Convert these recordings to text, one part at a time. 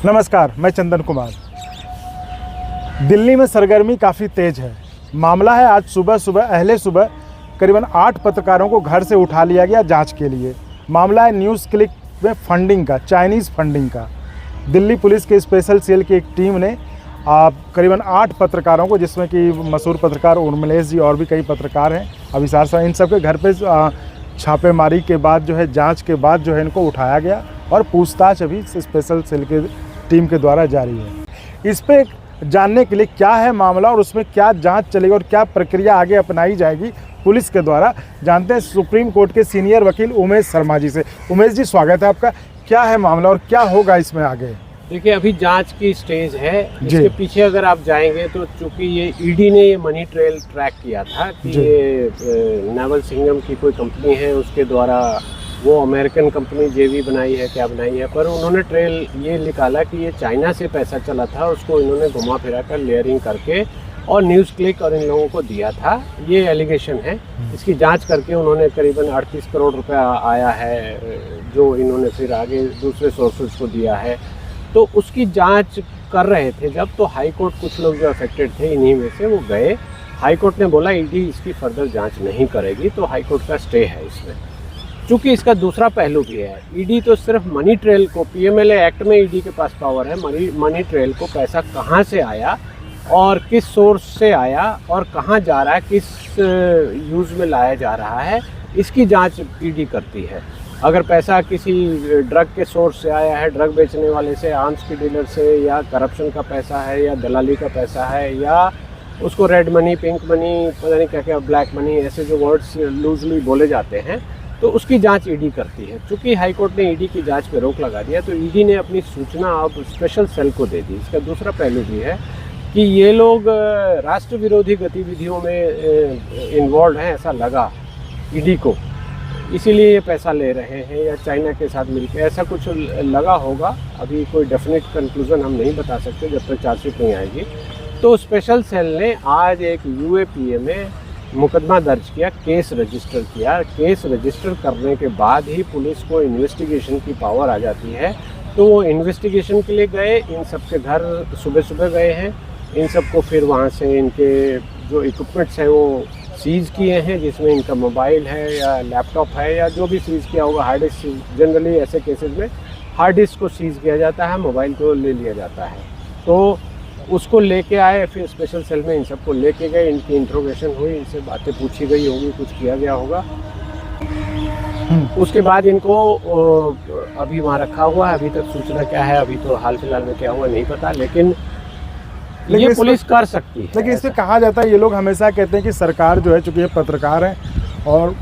नमस्कार, मैं चंदन कुमार। दिल्ली में सरगर्मी काफ़ी तेज़ है। मामला है आज अहले सुबह करीबन 8 पत्रकारों को घर से उठा लिया गया जांच के लिए। मामला है न्यूज़ क्लिक में फंडिंग का, चाइनीज़ फंडिंग का। दिल्ली पुलिस के स्पेशल सेल की एक टीम ने करीबन 8 पत्रकारों को, जिसमें कि मशहूर पत्रकार उर्मिलेश जी और भी कई पत्रकार हैं, अभिसार साहब, इन सब के घर पे छापेमारी के बाद जांच के बाद इनको उठाया गया और पूछताछ अभी स्पेशल सेल के टीम के द्वारा जारी है। इस पे जानने के लिए क्या है मामला और उसमें क्या जांच चलेगी और क्या प्रक्रिया आगे अपनाई जाएगी पुलिस के द्वारा, जानते हैं सुप्रीम कोर्ट के सीनियर वकील उमेश शर्मा जी से। उमेश जी, स्वागत है आपका। क्या है मामला और क्या होगा इसमें आगे? देखिए, अभी जांच की स्टेज है। इसके पीछे अगर आप जाएंगे तो चूंकि ये ईडी ने ये मनी ट्रेल ट्रैक किया था कि ये नेवल सिंघम की कोई कंपनी है, उसके द्वारा वो अमेरिकन कंपनी जेवी बनाई है, क्या बनाई है, पर उन्होंने ट्रेल ये निकाला कि ये चाइना से पैसा चला था, उसको इन्होंने घुमा फिरा कर लेयरिंग करके और न्यूज़ क्लिक और इन लोगों को दिया था। ये एलिगेशन है। इसकी जांच करके उन्होंने करीबन 38 करोड़ रुपया आया है, जो इन्होंने फिर आगे दूसरे सोर्सेज को दिया है। तो उसकी जांच कर रहे थे जब, तो हाई कोर्ट कुछ लोग जो अफेक्टेड थे इन्हीं में से वो गए। हाई कोर्ट ने बोला ईडी इसकी फर्दर जांच नहीं करेगी, तो हाई कोर्ट का स्टे है इसमें। चूँकि इसका दूसरा पहलू भी है, ईडी तो सिर्फ मनी ट्रेल को, पीएमएलए एक्ट में ईडी के पास पावर है, मनी ट्रेल को पैसा कहाँ से आया और किस सोर्स से आया और कहाँ जा रहा है, किस यूज़ में लाया जा रहा है, इसकी जांच ईडी करती है। अगर पैसा किसी ड्रग के सोर्स से आया है, ड्रग बेचने वाले से, आर्म्स के डीलर से, या करप्शन का पैसा है, या दलाली का पैसा है, या उसको रेड मनी, पिंक मनी, पता नहीं क्या क्या, ब्लैक मनी, ऐसे जो वर्ड्स लूजली बोले जाते हैं, तो उसकी जांच ईडी करती है। चूँकि हाई कोर्ट ने ईडी की जांच पे रोक लगा दिया, तो ईडी ने अपनी सूचना अब स्पेशल सेल को दे दी। इसका दूसरा पहलू भी है कि ये लोग राष्ट्र विरोधी गतिविधियों में इन्वॉल्व हैं, ऐसा लगा ईडी को, इसीलिए ये पैसा ले रहे हैं, या चाइना के साथ मिलकर ऐसा कुछ लगा होगा। अभी कोई डेफिनेट कंक्लूजन हम नहीं बता सकते जब तक चार्जशीट नहीं आएगी। तो स्पेशल सेल ने आज एक यूएपीए में मुकदमा दर्ज किया, केस रजिस्टर किया। केस रजिस्टर करने के बाद ही पुलिस को इन्वेस्टिगेशन की पावर आ जाती है। तो वो इन्वेस्टिगेशन के लिए गए, इन सब के घर सुबह सुबह गए हैं, इन सबको फिर वहाँ से इनके जो इक्विपमेंट्स हैं वो सीज़ किए हैं, जिसमें इनका मोबाइल है या लैपटॉप है या जो भी सीज़ किया होगा, हार्ड डिस्क। जनरली ऐसे केसेस में हार्ड डिस्क को सीज़ किया जाता है, मोबाइल को ले लिया जाता है। तो उसको लेके आए, फिर स्पेशल सेल में इन सबको लेके गए, इनकी इंट्रोगेशन हुई, इनसे बातें पूछी गई होगी, कुछ किया गया होगा। उसके बाद इनको अभी वहाँ रखा हुआ है। अभी तक सूचना क्या है, अभी तो हाल फिलहाल में क्या हुआ नहीं पता, लेकिन ये पुलिस कर सकती है। लेकिन इससे कहा जाता है, ये लोग हमेशा कहते हैं कि सरकार जो है, चूँकि ये पत्रकार हैं और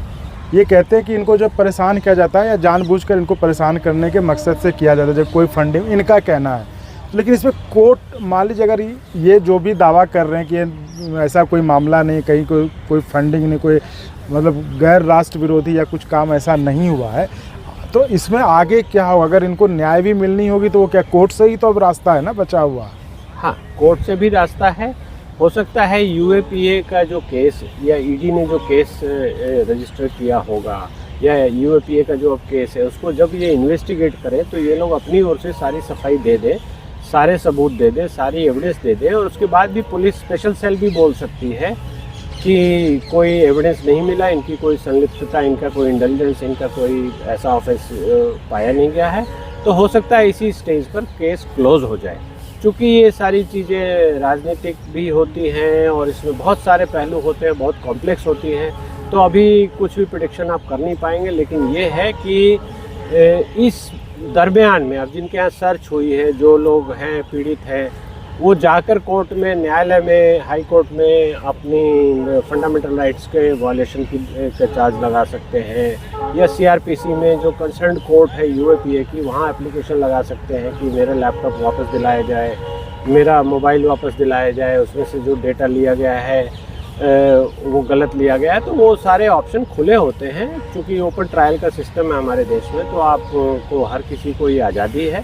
ये कहते हैं कि इनको जब परेशान किया जाता है या जानबूझकर इनको परेशान करने के मकसद से किया जाता है, जब कोई फंडिंग, इनका कहना है। लेकिन इसमें कोर्ट, मान लीजिए अगर ये जो भी दावा कर रहे हैं कि ऐसा कोई मामला नहीं, कहीं कोई फंडिंग नहीं, कोई मतलब गैर राष्ट्र विरोधी या कुछ काम ऐसा नहीं हुआ है, तो इसमें आगे क्या होगा? अगर इनको न्याय भी मिलनी होगी तो वो क्या कोर्ट से ही तो अब रास्ता है ना बचा हुआ? हाँ, कोर्ट से भी रास्ता है। हो सकता है यूएपीए का जो केस या ईडी ने जो केस रजिस्टर किया होगा, या यूएपीए का जो अब केस है, उसको जब ये इन्वेस्टिगेट करें तो ये लोग अपनी ओर से सारी सफाई दे दें, सारे सबूत दे दें, सारी एविडेंस दे दें, और उसके बाद भी पुलिस स्पेशल सेल भी बोल सकती है कि कोई एविडेंस नहीं मिला, इनकी कोई संलिप्तता, इनका कोई इंटेलिजेंस, इनका कोई ऐसा ऑफेंस पाया नहीं गया है। तो हो सकता है इसी स्टेज पर केस क्लोज हो जाए। चूँकि ये सारी चीज़ें राजनीतिक भी होती हैं और इसमें बहुत सारे पहलू होते हैं, बहुत कॉम्प्लेक्स होती हैं, तो अभी कुछ भी प्रेडिक्शन आप कर नहीं पाएंगे। लेकिन ये है कि इस दरमियान में अब जिनके यहाँ सर्च हुई है, जो लोग हैं पीड़ित हैं, वो जाकर कोर्ट में, न्यायालय में, हाई कोर्ट में अपनी फंडामेंटल राइट्स के वायलेशन का चार्ज लगा सकते हैं, या सीआरपीसी में जो कंसर्न कोर्ट है यूएपीए की, वहाँ एप्लीकेशन लगा सकते हैं कि मेरा लैपटॉप वापस दिलाया जाए, मेरा मोबाइल वापस दिलाया जाए, उसमें से जो डेटा लिया गया है वो गलत लिया गया है। तो वो सारे ऑप्शन खुले होते हैं। क्योंकि ओपन ट्रायल का सिस्टम है हमारे देश में, तो आपको हर किसी को ये आज़ादी है।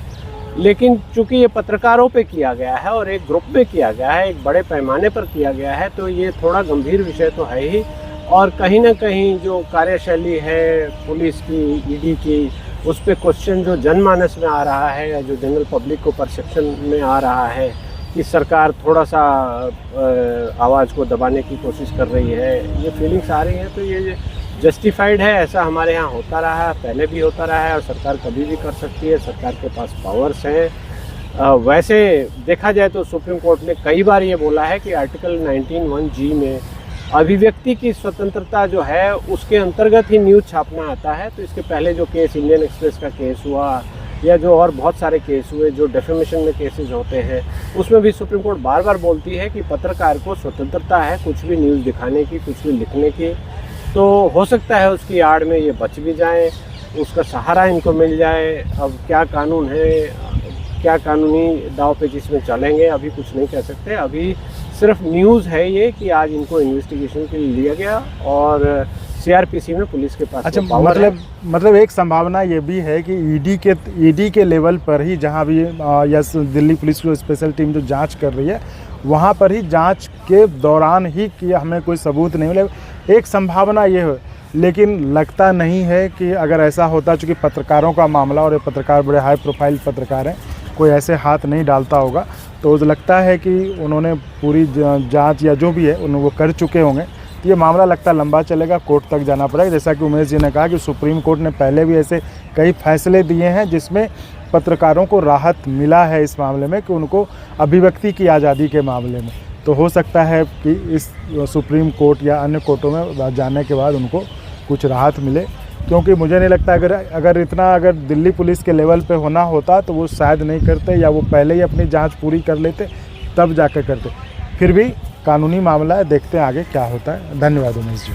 लेकिन चूँकि ये पत्रकारों पे किया गया है और एक ग्रुप पे किया गया है, एक बड़े पैमाने पर किया गया है, तो ये थोड़ा गंभीर विषय तो है ही। और कहीं ना कहीं जो कार्यशैली है पुलिस की, ईडी की, उस पर क्वेश्चन जो जनमानस में आ रहा है या जो जनरल पब्लिक को परसेप्शन में आ रहा है कि सरकार थोड़ा सा आवाज़ को दबाने की कोशिश कर रही है, ये फीलिंग्स आ रही हैं, तो ये जस्टिफाइड है। ऐसा हमारे यहाँ होता रहा है, पहले भी होता रहा है और सरकार कभी भी कर सकती है, सरकार के पास पावर्स हैं। वैसे देखा जाए तो सुप्रीम कोर्ट ने कई बार ये बोला है कि आर्टिकल 19(1)(g) में अभिव्यक्ति की स्वतंत्रता जो है उसके अंतर्गत ही न्यूज़ छापना आता है। तो इसके पहले जो केस इंडियन एक्सप्रेस का केस हुआ या जो और बहुत सारे केस हुए जो डेफेमेशन में केसेस होते हैं, उसमें भी सुप्रीम कोर्ट बार बार बोलती है कि पत्रकार को स्वतंत्रता है कुछ भी न्यूज़ दिखाने की, कुछ भी लिखने की। तो हो सकता है उसकी आड़ में ये बच भी जाएं, उसका सहारा इनको मिल जाए। अब क्या कानून है, क्या कानूनी दाव पेच इसमें चलेंगे, अभी कुछ नहीं कह सकते। अभी सिर्फ न्यूज़ है ये कि आज इनको इन्वेस्टिगेशन के लिए लिया गया और सीआरपीसी में पुलिस के पास अच्छा, पावर है। मतलब एक संभावना ये भी है कि ईडी के लेवल पर ही जहाँ भी या दिल्ली पुलिस की स्पेशल टीम जो जांच कर रही है वहाँ पर ही जांच के दौरान ही कि हमें कोई सबूत नहीं मिले, एक संभावना ये है। लेकिन लगता नहीं है कि अगर ऐसा होता, चूँकि पत्रकारों का मामला और ये पत्रकार बड़े हाई प्रोफाइल पत्रकार हैं, कोई ऐसे हाथ नहीं डालता होगा। तो लगता है कि उन्होंने पूरी जांच या जो भी है वो कर चुके होंगे। ये मामला लगता लंबा चलेगा, कोर्ट तक जाना पड़ेगा। जैसा कि उमेश जी ने कहा कि सुप्रीम कोर्ट ने पहले भी ऐसे कई फैसले दिए हैं जिसमें पत्रकारों को राहत मिला है इस मामले में, कि उनको अभिव्यक्ति की आज़ादी के मामले में। तो हो सकता है कि इस सुप्रीम कोर्ट या अन्य कोर्टों में जाने के बाद उनको कुछ राहत मिले, क्योंकि मुझे नहीं लगता अगर दिल्ली पुलिस के लेवल पे होना होता तो वो शायद नहीं करते, या वो पहले ही अपनी जांच पूरी कर लेते तब जाकर करते। फिर भी कानूनी मामला है, देखते हैं आगे क्या होता है। धन्यवाद उमेश जी।